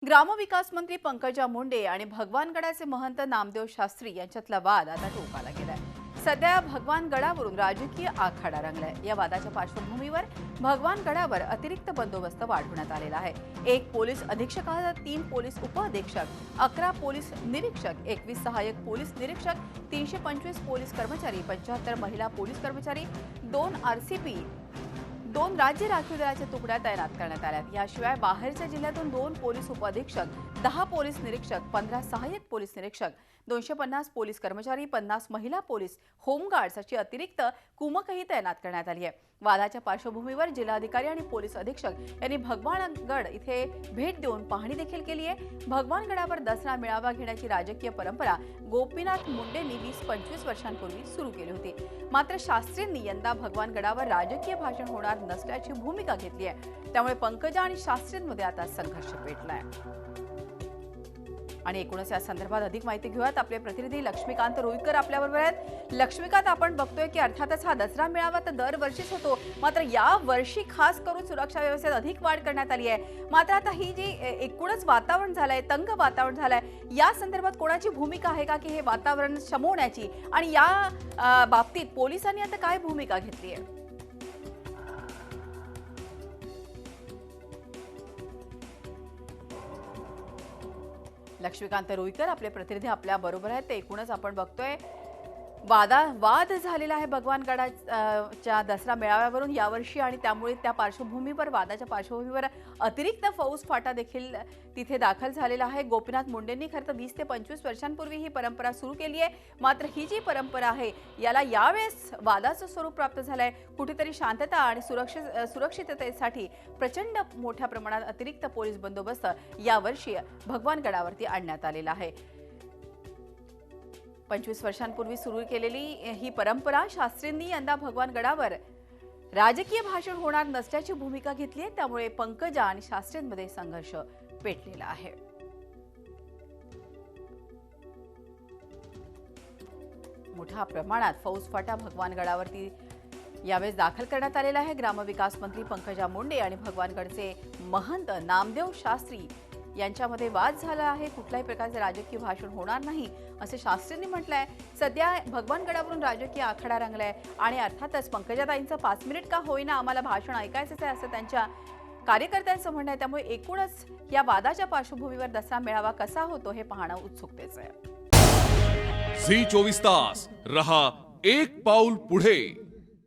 ग्रामविकास मंत्री पंकजा मुंडे आणि भगवानगडाचे महंत नामदेव शास्त्री यांच्यातला वाद आता टोकाला गेलाय। सध्या भगवानगडावरून राजकीय आखाडा रंगलाय। या वादाच्या पार्श्वभूमीवर भगवानगडावर अतिरिक्त बंदोबस्त वाढवण्यात आलेला आहे। 1 पोलीस अधीक्षकासह 3 पोलीस उपअधीक्षक, 11 पोलीस निरीक्षक, 21 सहाय्यक पोलीस निरीक्षक, 325 पोलीस कर्मचारी, 75 महिला पोलीस कर्मचारी, 2 आरसीपी, 2 राज्य राखीव दलाच्या तुकड्या तैनात करण्यात आल्या। याशिवाय बाहेरच्या जिल्ह्यातून 2 पोलीस उपअधीक्षक, 10 पोलीस निरीक्षक, 15 सहाय्यक पोलीस निरीक्षक, 250 पोलीस कर्मचारी, 50 महिला पोलीस, होमगार्ड्स अशी अतिरिक्त कुमकही तैनात करण्यात आली आहे। वादाच्या पार्श्वभूमीवर जिल्हाधिकारी आणि पोलीस अधीक्षक यांनी भगवानगड इथे भेट देऊन पाहणी देखील केली आहे। भगवानगडावर दसरा मेळावा घेण्याची राजकीय परंपरा गोपीनाथ मुंडेंनी 20-25 वर्षांपूर्वी सुरू केली होती। मात्र शास्त्रींनी यंदा भगवानगडावर राजकीय भाषण होणार नसल्याची भूमिका घेतली आहे। त्यामुळे पंकजा आणि शास्त्रींमध्ये आता संघर्ष पेटलाय। आणि एकूणच या संदर्भात अधिक माहिती घेऊयात। आपले प्रतिनिधी लक्ष्मीकांत रुईकर आपल्याबरोबर आहेत। लक्ष्मीकांत, आपण बघतोय की अर्थातच हा दसरा मेळावा तर दरवर्षीच होतो, मात्र या वर्षी खास करून सुरक्षा व्यवस्थेत अधिक वाढ करण्यात आली आहे। मात्र आता ही जी एकूणच वातावरण झालंय, तंग वातावरण झालंय, या संदर्भात कोणाची भूमिका आहे का की हे वातावरण शमवण्याची, आणि या बाबतीत पोलिसांनी आता काय भूमिका घेतली आहे? लक्ष्मीकांत रुईकर आपले प्रतिनिधी आपल्या बरोबर आहेत। ते एकूणच आपण बघतोय वाद झालेला आहे भगवानगडाच्या दसरा मेळाव्यावरून यावर्षी, आणि त्यामुळे त्या पार्श्वभूमीवर वादाच्या पार्श्वभूमीवर अतिरिक्त फौज फाटा देखील तिथे दाखल झालेला आहे। गोपीनाथ मुंडेंनी खरं तर 20 ते 25 वर्षांपूर्वी ही परंपरा सुरू केली आहे, मात्र ही जी परंपरा आहे याला यावेळेस वादाचं स्वरूप प्राप्त झालंय। कुठेतरी शांतता आणि सुरक्षिततेसाठी प्रचंड मोठ्या प्रमाणात अतिरिक्त पोलीस बंदोबस्त यावर्षी भगवानगडावरती आणण्यात आलेला आहे। 25 वर्षांपूर्वी सुरू केलेली ही परंपरा शास्त्रींनी यंदा भगवानगडावर राजकीय भाषण होणार नसल्याची भूमिका घेतली आहे। त्यामुळे पंकजा आणि शास्त्रींमध्ये संघर्ष पेटलेला आहे। मोठ्या प्रमाणात फौजफाटा भगवानगडावरती यावेळेस दाखल करण्यात आलेला आहे। ग्रामविकास मंत्री पंकजा मुंडे आणि भगवानगडचे महंत नामदेव शास्त्री यांच्यामध्ये वाद झाला आहे। कुठल्याही प्रकारचे राजकीय भाषण होणार नाही असे शास्त्रींनी म्हटलंय। सध्या भगवानगडावरून राजकीय आखाडा रंगलाय आणि अर्थातच पंकजाताईंचं 5 मिनिट का होईना आम्हाला भाषण ऐकायचंच आहे असं त्यांच्या कार्यकर्त्यांचं म्हणणं आहे। त्यामुळे एकूणच या वादाच्या पार्श्वभूमीवर दसरा मेळावा कसा होतो हे पाहणं उत्सुकतेचं आहे। झी 24 तास रहा एक पाऊल पुढे।